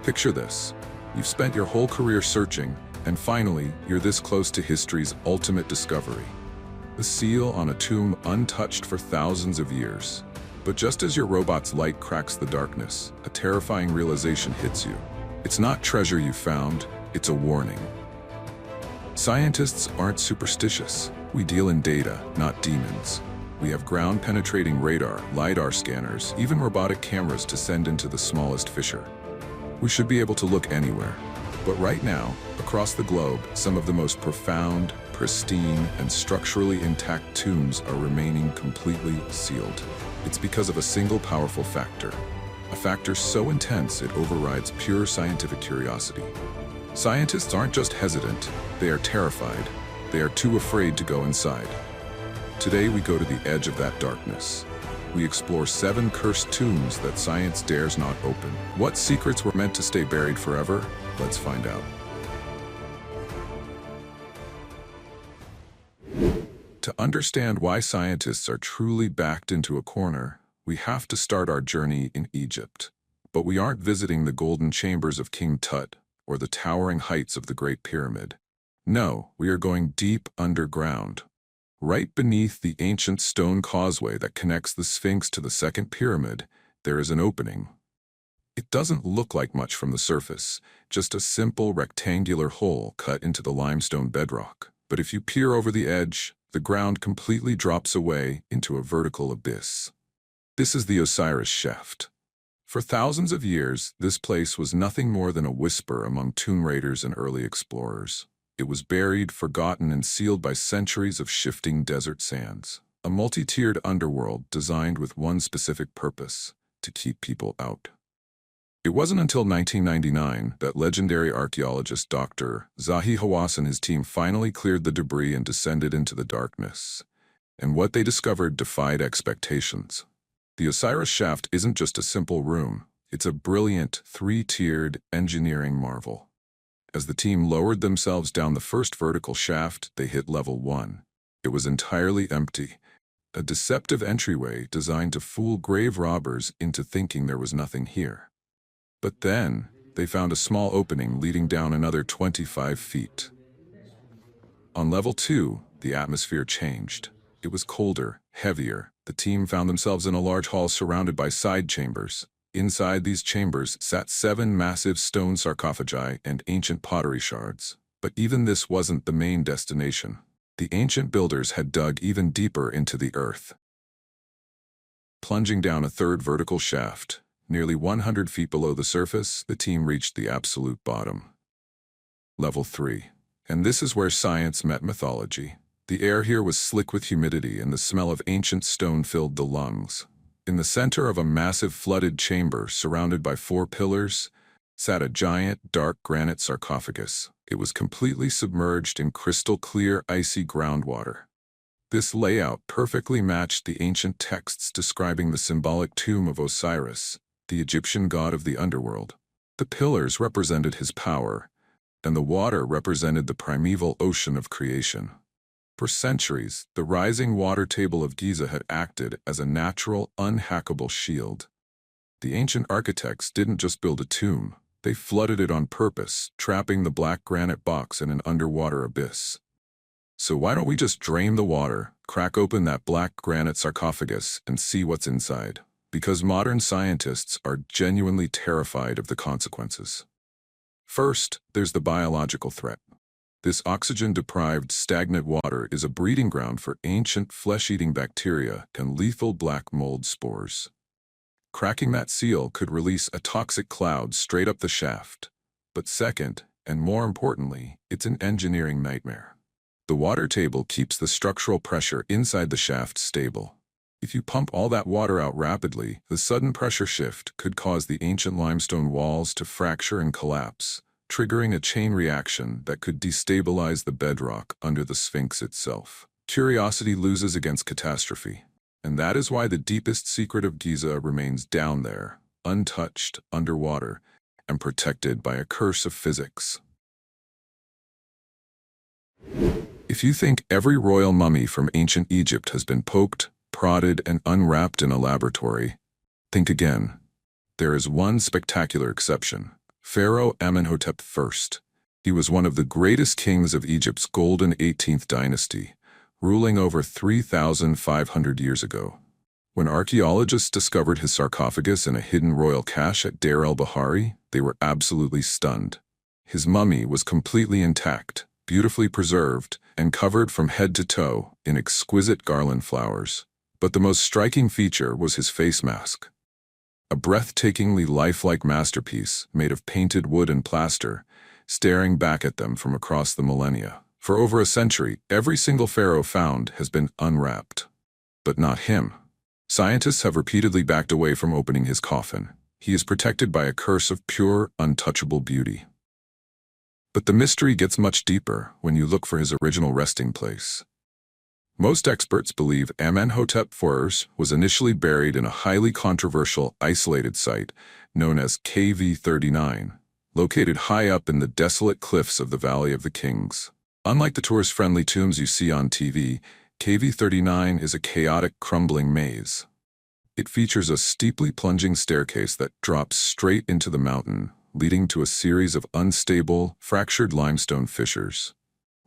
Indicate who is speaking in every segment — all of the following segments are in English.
Speaker 1: Picture this. You've spent your whole career searching, and finally, you're this close to history's ultimate discovery. The seal on a tomb untouched for thousands of years. But just as your robot's light cracks the darkness, a terrifying realization hits you. It's not treasure you found, it's a warning. Scientists aren't superstitious. We deal in data, not demons. We have ground-penetrating radar, LiDAR scanners, even robotic cameras to send into the smallest fissure. We should be able to look anywhere. But right now, across the globe, some of the most profound, pristine, and structurally intact tombs are remaining completely sealed. It's because of a single powerful factor. A factor so intense it overrides pure scientific curiosity. Scientists aren't just hesitant, they are terrified. They are too afraid to go inside. Today we go to the edge of that darkness. We explore 7 cursed tombs that science dares not open. What secrets were meant to stay buried forever? Let's find out. To understand why scientists are truly backed into a corner, we have to start our journey in Egypt. But we aren't visiting the golden chambers of King Tut or the towering heights of the Great Pyramid. No, we are going deep underground. Right beneath the ancient stone causeway that connects the Sphinx to the second pyramid, there is an opening. It doesn't look like much from the surface, just a simple rectangular hole cut into the limestone bedrock. But if you peer over the edge, the ground completely drops away into a vertical abyss. This is the Osiris shaft. For thousands of years, this place was nothing more than a whisper among tomb raiders and early explorers. It was buried, forgotten, and sealed by centuries of shifting desert sands. A multi-tiered underworld designed with one specific purpose: to keep people out. It wasn't until 1999 that legendary archaeologist Dr. Zahi Hawass and his team finally cleared the debris and descended into the darkness. And what they discovered defied expectations. The Osiris shaft isn't just a simple room, it's a brilliant, 3-tiered engineering marvel. As the team lowered themselves down the first vertical shaft, they hit level 1. It was entirely empty, a deceptive entryway designed to fool grave robbers into thinking there was nothing here. But then, they found a small opening leading down another 25 feet. On level 2, the atmosphere changed. It was colder, heavier. The team found themselves in a large hall surrounded by side chambers. Inside these chambers sat 7 massive stone sarcophagi and ancient pottery shards. But even this wasn't the main destination. The ancient builders had dug even deeper into the earth. Plunging down a third vertical shaft, nearly 100 feet below the surface, the team reached the absolute bottom. Level 3. And this is where science met mythology. The air here was slick with humidity, and the smell of ancient stone filled the lungs. In the center of a massive flooded chamber, surrounded by 4 pillars, sat a giant, dark granite sarcophagus. It was completely submerged in crystal-clear, icy groundwater. This layout perfectly matched the ancient texts describing the symbolic tomb of Osiris, the Egyptian god of the underworld. The pillars represented his power, and the water represented the primeval ocean of creation. For centuries, the rising water table of Giza had acted as a natural, unhackable shield. The ancient architects didn't just build a tomb, they flooded it on purpose, trapping the black granite box in an underwater abyss. So why don't we just drain the water, crack open that black granite sarcophagus, and see what's inside? Because modern scientists are genuinely terrified of the consequences. First, there's the biological threat. This oxygen-deprived, stagnant water is a breeding ground for ancient flesh-eating bacteria and lethal black mold spores. Cracking that seal could release a toxic cloud straight up the shaft. But second, and more importantly, it's an engineering nightmare. The water table keeps the structural pressure inside the shaft stable. If you pump all that water out rapidly, the sudden pressure shift could cause the ancient limestone walls to fracture and collapse, triggering a chain reaction that could destabilize the bedrock under the Sphinx itself. Curiosity loses against catastrophe, and that is why the deepest secret of Giza remains down there, untouched, underwater, and protected by a curse of physics. If you think every royal mummy from ancient Egypt has been poked, prodded, and unwrapped in a laboratory, think again. There is one spectacular exception: Pharaoh Amenhotep I. He was one of the greatest kings of Egypt's golden 18th dynasty, ruling over 3,500 years ago. When archaeologists discovered his sarcophagus in a hidden royal cache at Deir el-Bahari, they were absolutely stunned. His mummy was completely intact, beautifully preserved, and covered from head to toe in exquisite garland flowers. But the most striking feature was his face mask. A breathtakingly lifelike masterpiece made of painted wood and plaster, staring back at them from across the millennia. For over a century, every single pharaoh found has been unwrapped. But not him. Scientists have repeatedly backed away from opening his coffin. He is protected by a curse of pure, untouchable beauty. But the mystery gets much deeper when you look for his original resting place. Most experts believe Amenhotep IV was initially buried in a highly controversial, isolated site known as KV39, located high up in the desolate cliffs of the Valley of the Kings. Unlike the tourist-friendly tombs you see on TV, KV39 is a chaotic, crumbling maze. It features a steeply plunging staircase that drops straight into the mountain, leading to a series of unstable, fractured limestone fissures.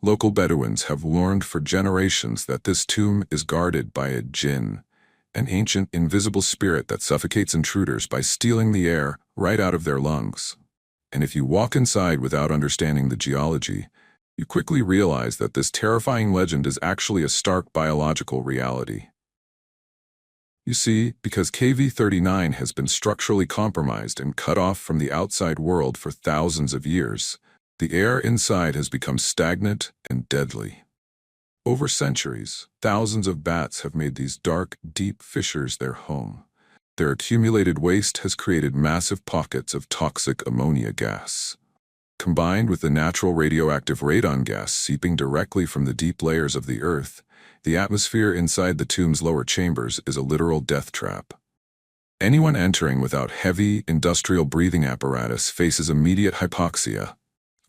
Speaker 1: Local Bedouins have warned for generations that this tomb is guarded by a jinn, an ancient, invisible spirit that suffocates intruders by stealing the air right out of their lungs. And if you walk inside without understanding the geology, you quickly realize that this terrifying legend is actually a stark biological reality. You see, because KV39 has been structurally compromised and cut off from the outside world for thousands of years, the air inside has become stagnant and deadly. Over centuries, thousands of bats have made these dark, deep fissures their home. Their accumulated waste has created massive pockets of toxic ammonia gas. Combined with the natural radioactive radon gas seeping directly from the deep layers of the earth, the atmosphere inside the tomb's lower chambers is a literal death trap. Anyone entering without heavy, industrial breathing apparatus faces immediate hypoxia,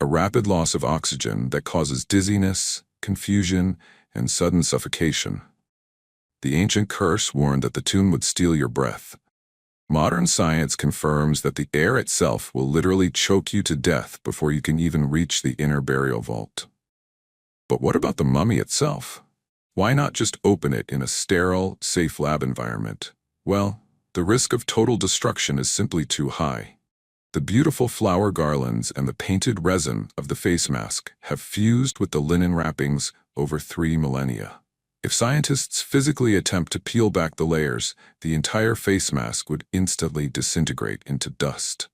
Speaker 1: a rapid loss of oxygen that causes dizziness, confusion, and sudden suffocation. The ancient curse warned that the tomb would steal your breath. Modern science confirms that the air itself will literally choke you to death before you can even reach the inner burial vault. But what about the mummy itself? Why not just open it in a sterile, safe lab environment? Well, the risk of total destruction is simply too high. The beautiful flower garlands and the painted resin of the face mask have fused with the linen wrappings over 3 millennia. If scientists physically attempt to peel back the layers, the entire face mask would instantly disintegrate into dust.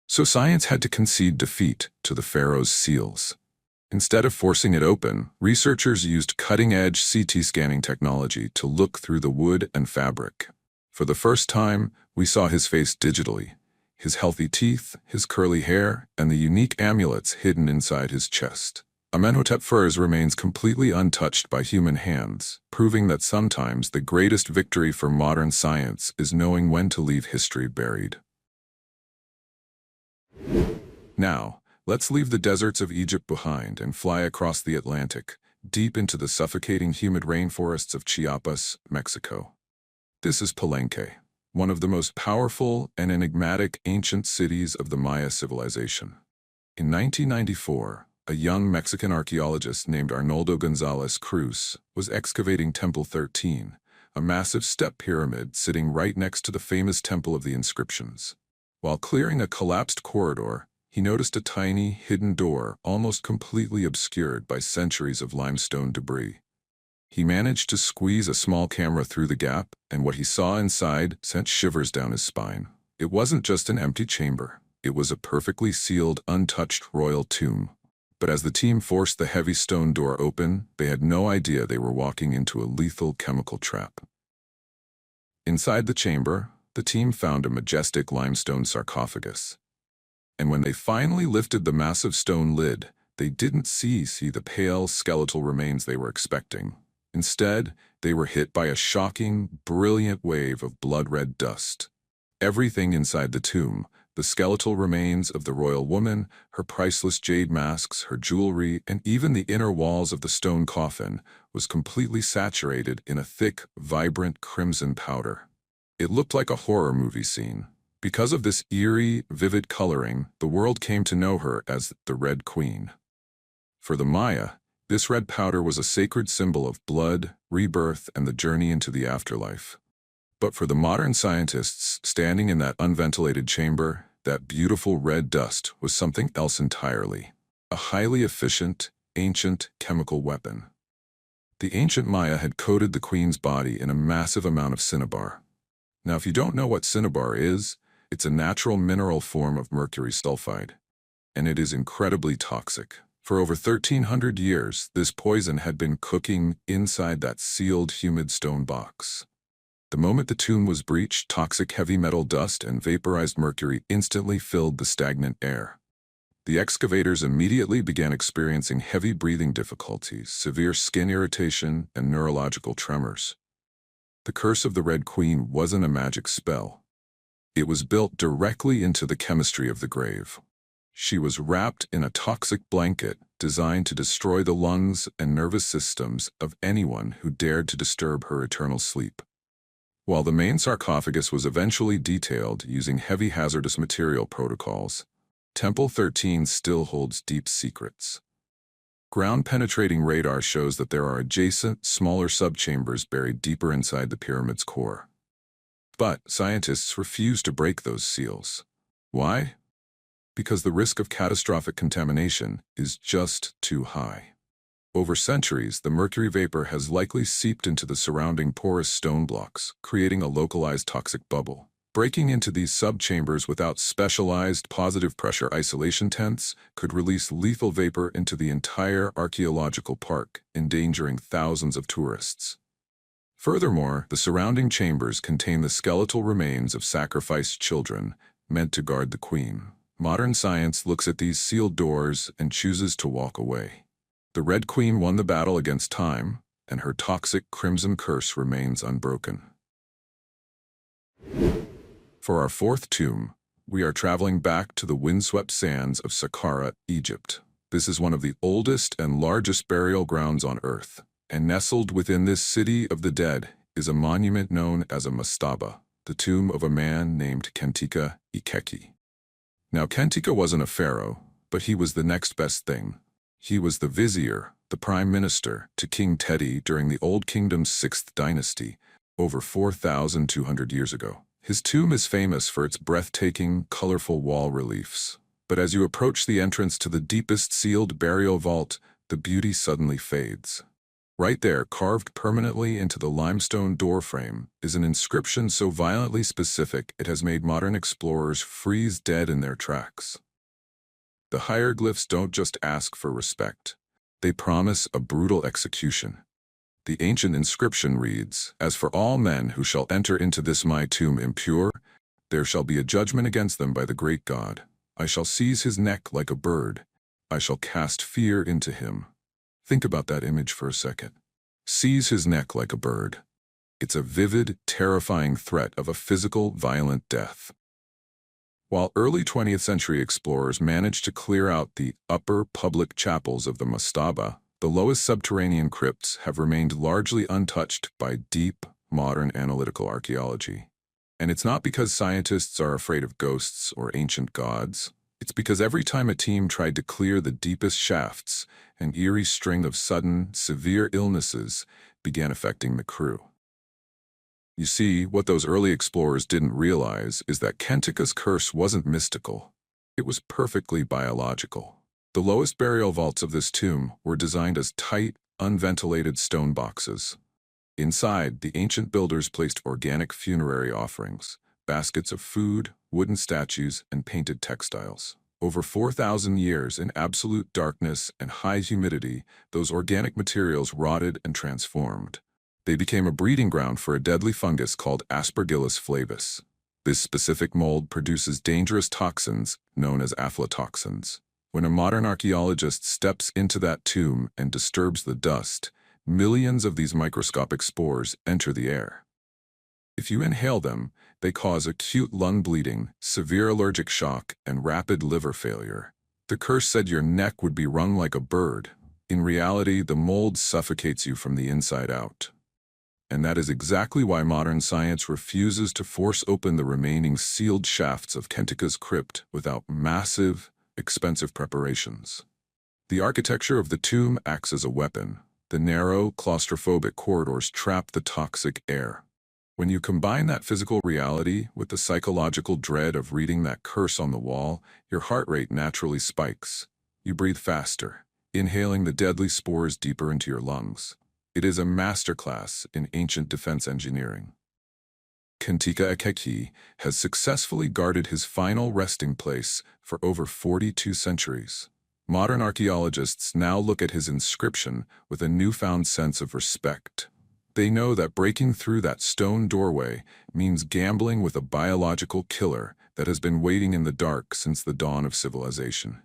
Speaker 1: So science had to concede defeat to the pharaoh's seals. Instead of forcing it open, researchers used cutting-edge CT scanning technology to look through the wood and fabric. For the first time, we saw his face digitally. His healthy teeth, his curly hair, and the unique amulets hidden inside his chest. Amenhotep I's remains completely untouched by human hands, proving that sometimes the greatest victory for modern science is knowing when to leave history buried. Now, let's leave the deserts of Egypt behind and fly across the Atlantic, deep into the suffocating humid rainforests of Chiapas, Mexico. This is Palenque, one of the most powerful and enigmatic ancient cities of the Maya civilization. In 1994, a young Mexican archaeologist named Arnoldo González Cruz was excavating Temple 13, a massive step pyramid sitting right next to the famous Temple of the Inscriptions. While clearing a collapsed corridor, he noticed a tiny, hidden door almost completely obscured by centuries of limestone debris. He managed to squeeze a small camera through the gap, and what he saw inside sent shivers down his spine. It wasn't just an empty chamber. It was a perfectly sealed, untouched royal tomb. But as the team forced the heavy stone door open, they had no idea they were walking into a lethal chemical trap. Inside the chamber, the team found a majestic limestone sarcophagus. And when they finally lifted the massive stone lid, they didn't see the pale skeletal remains they were expecting. Instead, they were hit by a shocking, brilliant wave of blood-red dust. Everything inside the tomb, the skeletal remains of the royal woman, her priceless jade masks, her jewelry, and even the inner walls of the stone coffin, was completely saturated in a thick, vibrant crimson powder. It looked like a horror movie scene. Because of this eerie, vivid coloring, the world came to know her as the Red Queen. For the Maya, this red powder was a sacred symbol of blood, rebirth, and the journey into the afterlife. But for the modern scientists standing in that unventilated chamber, that beautiful red dust was something else entirely. A highly efficient, ancient chemical weapon. The ancient Maya had coated the queen's body in a massive amount of cinnabar. Now, if you don't know what cinnabar is, it's a natural mineral form of mercury sulfide, and it is incredibly toxic. For over 1,300 years, this poison had been cooking inside that sealed, humid stone box. The moment the tomb was breached, toxic heavy metal dust and vaporized mercury instantly filled the stagnant air. The excavators immediately began experiencing heavy breathing difficulties, severe skin irritation, and neurological tremors. The curse of the Red Queen wasn't a magic spell. It was built directly into the chemistry of the grave. She was wrapped in a toxic blanket designed to destroy the lungs and nervous systems of anyone who dared to disturb her eternal sleep. While the main sarcophagus was eventually detailed using heavy hazardous material protocols, Temple 13 still holds deep secrets. Ground-penetrating radar shows that there are adjacent, smaller subchambers buried deeper inside the pyramid's core. But scientists refuse to break those seals. Why? Because the risk of catastrophic contamination is just too high. Over centuries, the mercury vapor has likely seeped into the surrounding porous stone blocks, creating a localized toxic bubble. Breaking into these subchambers without specialized positive pressure isolation tents could release lethal vapor into the entire archaeological park, endangering thousands of tourists. Furthermore, the surrounding chambers contain the skeletal remains of sacrificed children, meant to guard the queen. Modern science looks at these sealed doors and chooses to walk away. The Red Queen won the battle against time, and her toxic crimson curse remains unbroken. For our fourth tomb, we are traveling back to the windswept sands of Saqqara, Egypt. This is one of the oldest and largest burial grounds on Earth, and nestled within this city of the dead is a monument known as a mastaba, the tomb of a man named Khentika, Ikhekhi. Now, Khentika wasn't a pharaoh, but he was the next best thing. He was the vizier, the prime minister, to King Teti during the Old Kingdom's 6th dynasty, over 4,200 years ago. His tomb is famous for its breathtaking, colorful wall reliefs. But as you approach the entrance to the deepest sealed burial vault, the beauty suddenly fades. Right there, carved permanently into the limestone doorframe, is an inscription so violently specific it has made modern explorers freeze dead in their tracks. The hieroglyphs don't just ask for respect. They promise a brutal execution. The ancient inscription reads, "As for all men who shall enter into this my tomb impure, there shall be a judgment against them by the great God. I shall seize his neck like a bird. I shall cast fear into him." Think about that image for a second. Seize his neck like a bird. It's a vivid, terrifying threat of a physical, violent death. While early 20th century explorers managed to clear out the upper public chapels of the mastaba, the lowest subterranean crypts have remained largely untouched by deep, modern analytical archaeology. And it's not because scientists are afraid of ghosts or ancient gods. It's because every time a team tried to clear the deepest shafts, an eerie string of sudden, severe illnesses began affecting the crew. You see, what those early explorers didn't realize is that Khentika's curse wasn't mystical. It was perfectly biological. The lowest burial vaults of this tomb were designed as tight, unventilated stone boxes. Inside, the ancient builders placed organic funerary offerings, baskets of food, wooden statues, and painted textiles. Over 4,000 years in absolute darkness and high humidity, those organic materials rotted and transformed. They became a breeding ground for a deadly fungus called Aspergillus flavus. This specific mold produces dangerous toxins known as aflatoxins. When a modern archaeologist steps into that tomb and disturbs the dust, millions of these microscopic spores enter the air. If you inhale them, they cause acute lung bleeding, severe allergic shock, and rapid liver failure. The curse said your neck would be wrung like a bird. In reality, the mold suffocates you from the inside out. And that is exactly why modern science refuses to force open the remaining sealed shafts of Khentika's crypt without massive, expensive preparations. The architecture of the tomb acts as a weapon. The narrow, claustrophobic corridors trap the toxic air. When you combine that physical reality with the psychological dread of reading that curse on the wall, your heart rate naturally spikes. You breathe faster, inhaling the deadly spores deeper into your lungs. It is a masterclass in ancient defense engineering. Khentika Ikhekhi has successfully guarded his final resting place for over 42 centuries. Modern archaeologists now look at his inscription with a newfound sense of respect. They know that breaking through that stone doorway means gambling with a biological killer that has been waiting in the dark since the dawn of civilization.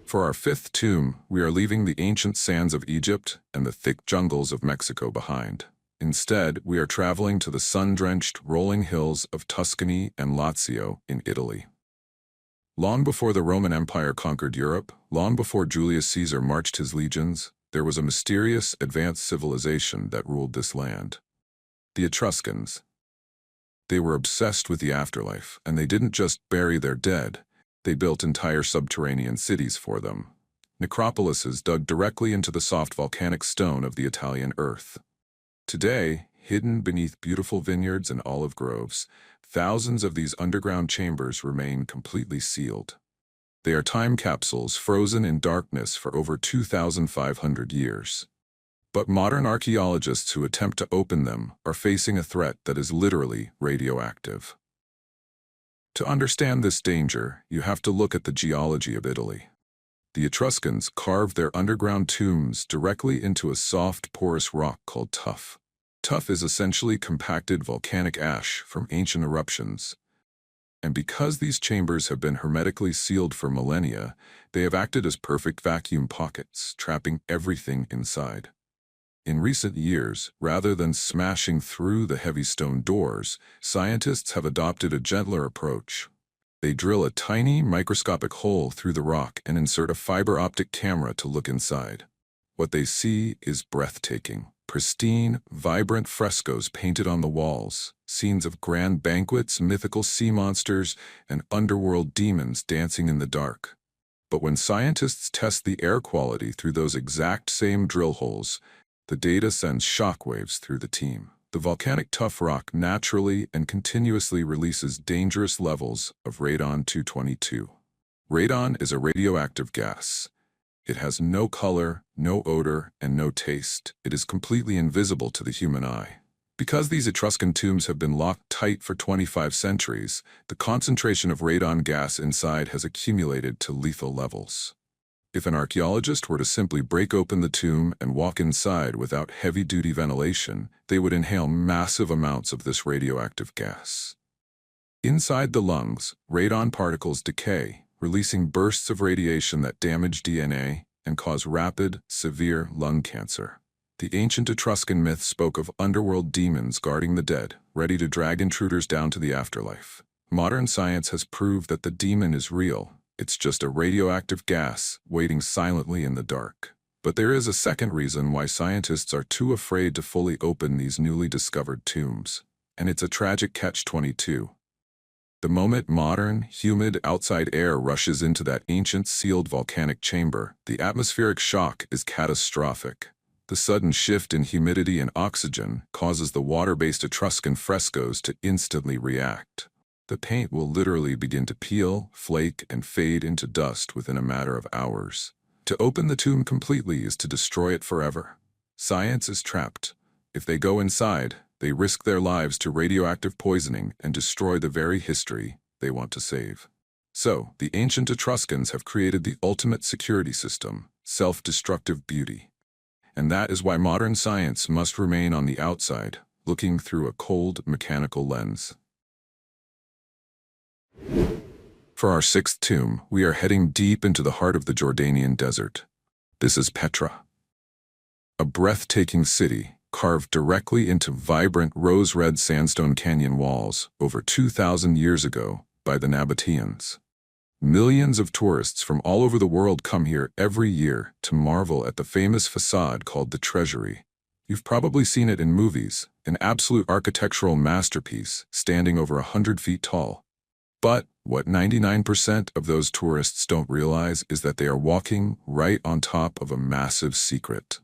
Speaker 1: For our fifth tomb, we are leaving the ancient sands of Egypt and the thick jungles of Mexico behind. Instead, we are traveling to the sun-drenched, rolling hills of Tuscany and Lazio in Italy. Long before the Roman Empire conquered Europe, long before Julius Caesar marched his legions, there was a mysterious, advanced civilization that ruled this land. The Etruscans. They were obsessed with the afterlife, and they didn't just bury their dead. They built entire subterranean cities for them. Necropolises dug directly into the soft volcanic stone of the Italian earth. Today, hidden beneath beautiful vineyards and olive groves, thousands of these underground chambers remain completely sealed. They are time capsules frozen in darkness for over 2,500 years. But modern archaeologists who attempt to open them are facing a threat that is literally radioactive. To understand this danger, you have to look at the geology of Italy. The Etruscans carved their underground tombs directly into a soft, porous rock called tuff. Tuff is essentially compacted volcanic ash from ancient eruptions. And because these chambers have been hermetically sealed for millennia, they have acted as perfect vacuum pockets, trapping everything inside. In recent years, rather than smashing through the heavy stone doors, scientists have adopted a gentler approach. They drill a tiny, microscopic hole through the rock and insert a fiber optic camera to look inside. What they see is breathtaking. Pristine, vibrant frescoes painted on the walls, scenes of grand banquets, mythical sea monsters, and underworld demons dancing in the dark. But when scientists test the air quality through those exact same drill holes, the data sends shockwaves through the team. The volcanic tuff rock naturally and continuously releases dangerous levels of radon-222. Radon is a radioactive gas. It has no color, no odor, and no taste. It is completely invisible to the human eye. Because these Etruscan tombs have been locked tight for 25 centuries, the concentration of radon gas inside has accumulated to lethal levels. If an archaeologist were to simply break open the tomb and walk inside without heavy-duty ventilation, they would inhale massive amounts of this radioactive gas. Inside the lungs, radon particles decay, releasing bursts of radiation that damage DNA and cause rapid, severe lung cancer. The ancient Etruscan myth spoke of underworld demons guarding the dead, ready to drag intruders down to the afterlife. Modern science has proved that the demon is real. It's just a radioactive gas waiting silently in the dark. But there is a second reason why scientists are too afraid to fully open these newly discovered tombs. And it's a tragic catch-22. The moment modern, humid outside air rushes into that ancient sealed volcanic chamber, the atmospheric shock is catastrophic. The sudden shift in humidity and oxygen causes the water-based Etruscan frescoes to instantly react. The paint will literally begin to peel, flake, and fade into dust within a matter of hours. To open the tomb completely is to destroy it forever. Science is trapped. If they go inside, they risk their lives to radioactive poisoning and destroy the very history they want to save. So, the ancient Etruscans have created the ultimate security system, self-destructive beauty. And that is why modern science must remain on the outside, looking through a cold, mechanical lens. For our sixth tomb, we are heading deep into the heart of the Jordanian desert. This is Petra, a breathtaking city carved directly into vibrant rose-red sandstone canyon walls over 2,000 years ago by the Nabateans. Millions of tourists from all over the world come here every year to marvel at the famous facade called the Treasury. You've probably seen it in movies, an absolute architectural masterpiece standing over 100 feet tall. But what 99% of those tourists don't realize is that they are walking right on top of a massive secret.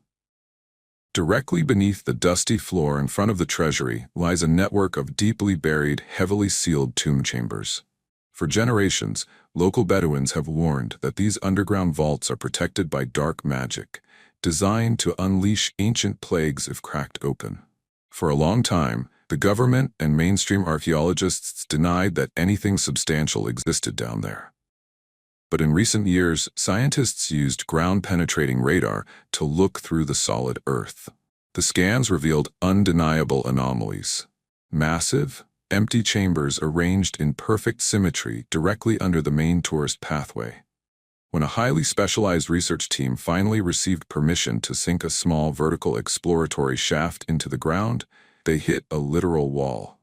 Speaker 1: Directly beneath the dusty floor in front of the treasury lies a network of deeply buried, heavily sealed tomb chambers. For generations, local Bedouins have warned that these underground vaults are protected by dark magic, designed to unleash ancient plagues if cracked open. For a long time, the government and mainstream archaeologists denied that anything substantial existed down there. But in recent years, scientists used ground-penetrating radar to look through the solid earth. The scans revealed undeniable anomalies. Massive, empty chambers arranged in perfect symmetry directly under the main tourist pathway. When a highly specialized research team finally received permission to sink a small vertical exploratory shaft into the ground, they hit a literal wall.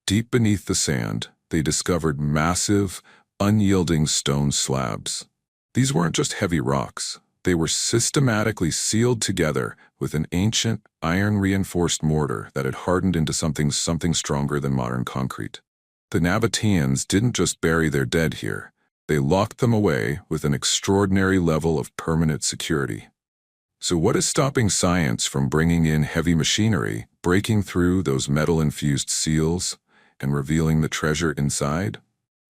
Speaker 1: Deep beneath the sand, they discovered massive, unyielding stone slabs. These weren't just heavy rocks. They were systematically sealed together with an ancient, iron-reinforced mortar that had hardened into something stronger than modern concrete. The Nabateans didn't just bury their dead here. They locked them away with an extraordinary level of permanent security. So what is stopping science from bringing in heavy machinery, breaking through those metal-infused seals, and revealing the treasure inside?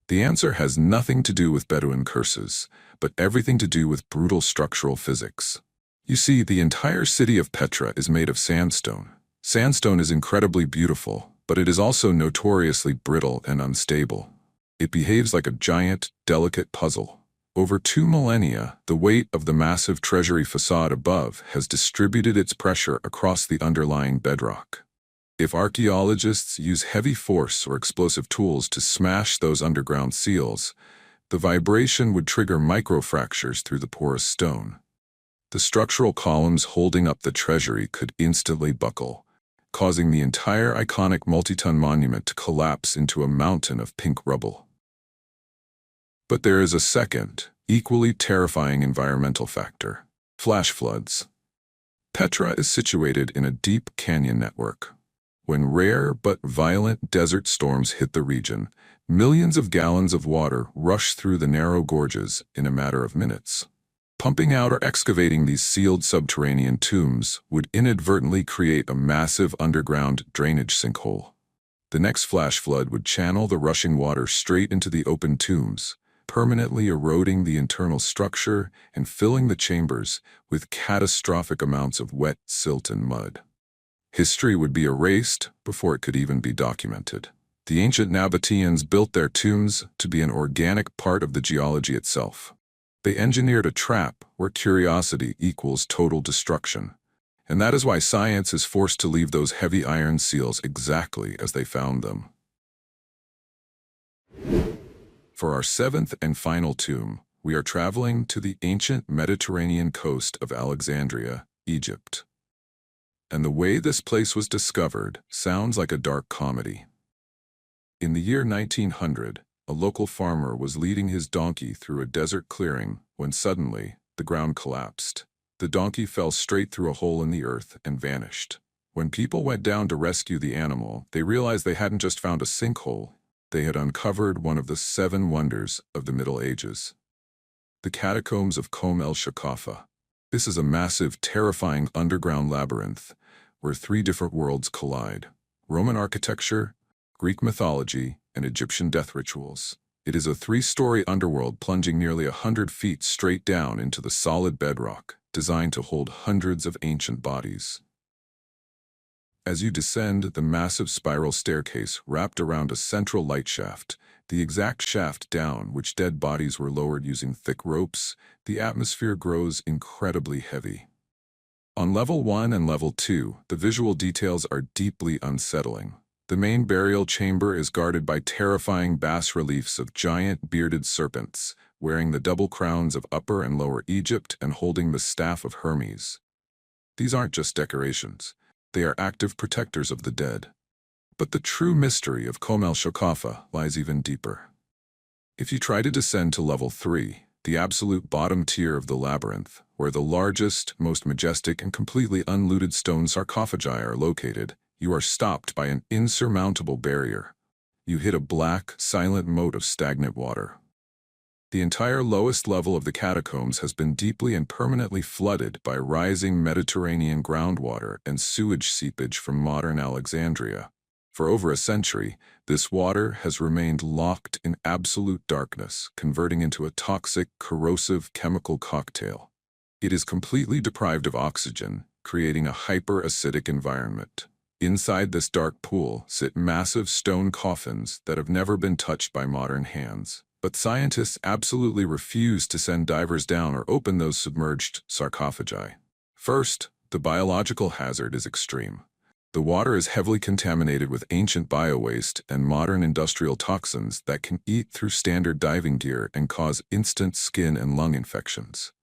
Speaker 1: The answer has nothing to do with Bedouin curses, but everything to do with brutal structural physics. You see, the entire city of Petra is made of sandstone. Sandstone is incredibly beautiful, but it is also notoriously brittle and unstable. It behaves like a giant, delicate puzzle. Over 2 millennia, the weight of the massive treasury facade above has distributed its pressure across the underlying bedrock. If archaeologists use heavy force or explosive tools to smash those underground seals, the vibration would trigger microfractures through the porous stone. The structural columns holding up the treasury could instantly buckle, causing the entire iconic multi-ton monument to collapse into a mountain of pink rubble. But there is a second, equally terrifying environmental factor: flash floods. Petra is situated in a deep canyon network. When rare but violent desert storms hit the region, millions of gallons of water rush through the narrow gorges in a matter of minutes. Pumping out or excavating these sealed subterranean tombs would inadvertently create a massive underground drainage sinkhole. The next flash flood would channel the rushing water straight into the open tombs, permanently eroding the internal structure and filling the chambers with catastrophic amounts of wet silt and mud. History would be erased before it could even be documented. The ancient Nabateans built their tombs to be an organic part of the geology itself. They engineered a trap where curiosity equals total destruction. And that is why science is forced to leave those heavy iron seals exactly as they found them. For our 7th and final tomb, we are traveling to the ancient Mediterranean coast of Alexandria, Egypt. And the way this place was discovered sounds like a dark comedy. In the year 1900, a local farmer was leading his donkey through a desert clearing when suddenly the ground collapsed. The donkey fell straight through a hole in the earth and vanished. When people went down to rescue the animal, they realized they hadn't just found a sinkhole. They had uncovered one of the 7 wonders of the Middle Ages. The catacombs of Shoqafa. This is a massive, terrifying underground labyrinth where 3 different worlds collide: Roman architecture, Greek mythology, and Egyptian death rituals. It is a 3-story underworld plunging nearly 100 feet straight down into the solid bedrock, designed to hold hundreds of ancient bodies. As you descend the massive spiral staircase wrapped around a central light shaft, the exact shaft down which dead bodies were lowered using thick ropes, the atmosphere grows incredibly heavy. On level 1 and level 2, the visual details are deeply unsettling. The main burial chamber is guarded by terrifying bas-reliefs of giant bearded serpents, wearing the double crowns of Upper and Lower Egypt and holding the staff of Hermes. These aren't just decorations. They are active protectors of the dead. But the true mystery of Shoqafa lies even deeper. If you try to descend to level 3, the absolute bottom tier of the labyrinth, where the largest, most majestic, and completely unlooted stone sarcophagi are located, you are stopped by an insurmountable barrier. You hit a black, silent moat of stagnant water. The entire lowest level of the catacombs has been deeply and permanently flooded by rising Mediterranean groundwater and sewage seepage from modern Alexandria. For over a century, this water has remained locked in absolute darkness, converting into a toxic, corrosive chemical cocktail. It is completely deprived of oxygen, creating a hyper-acidic environment. Inside this dark pool sit massive stone coffins that have never been touched by modern hands. But scientists absolutely refuse to send divers down or open those submerged sarcophagi. First, the biological hazard is extreme. The water is heavily contaminated with ancient biowaste and modern industrial toxins that can eat through standard diving gear and cause instant skin and lung infections.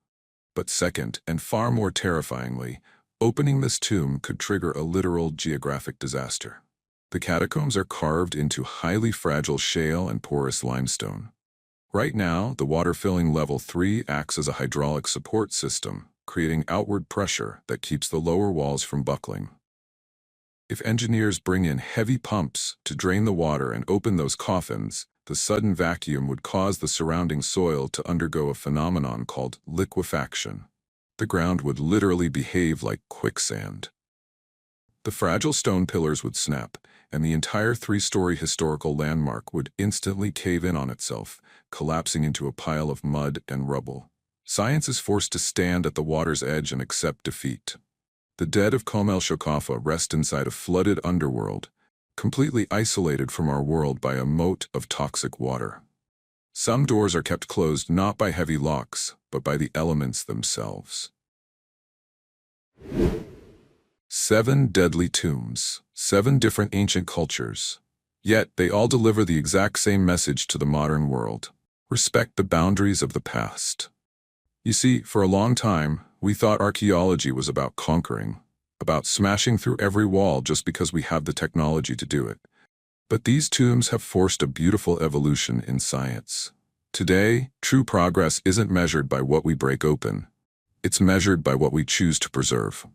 Speaker 1: But second, and far more terrifyingly, opening this tomb could trigger a literal geographic disaster. The catacombs are carved into highly fragile shale and porous limestone. Right now, the water filling level 3 acts as a hydraulic support system, creating outward pressure that keeps the lower walls from buckling. If engineers bring in heavy pumps to drain the water and open those coffins, the sudden vacuum would cause the surrounding soil to undergo a phenomenon called liquefaction. The ground would literally behave like quicksand. The fragile stone pillars would snap, and the entire 3-story historical landmark would instantly cave in on itself, collapsing into a pile of mud and rubble. Science is forced to stand at the water's edge and accept defeat. The dead of Shoqafa rest inside a flooded underworld, completely isolated from our world by a moat of toxic water. Some doors are kept closed not by heavy locks, but by the elements themselves. 7 deadly tombs, 7 different ancient cultures. Yet they all deliver the exact same message to the modern world. Respect the boundaries of the past. You see, for a long time, we thought archaeology was about conquering, about smashing through every wall just because we have the technology to do it. But these tombs have forced a beautiful evolution in science. Today, true progress isn't measured by what we break open. It's measured by what we choose to preserve.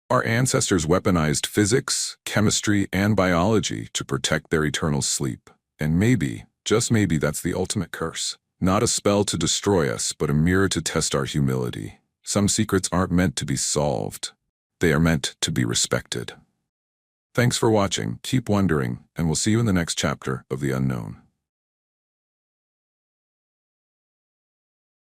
Speaker 1: Our ancestors weaponized physics, chemistry, and biology to protect their eternal sleep. And maybe, just maybe, that's the ultimate curse. Not a spell to destroy us, but a mirror to test our humility. Some secrets aren't meant to be solved. They are meant to be respected. Thanks for watching, keep wondering, and we'll see you in the next chapter of The Unknown.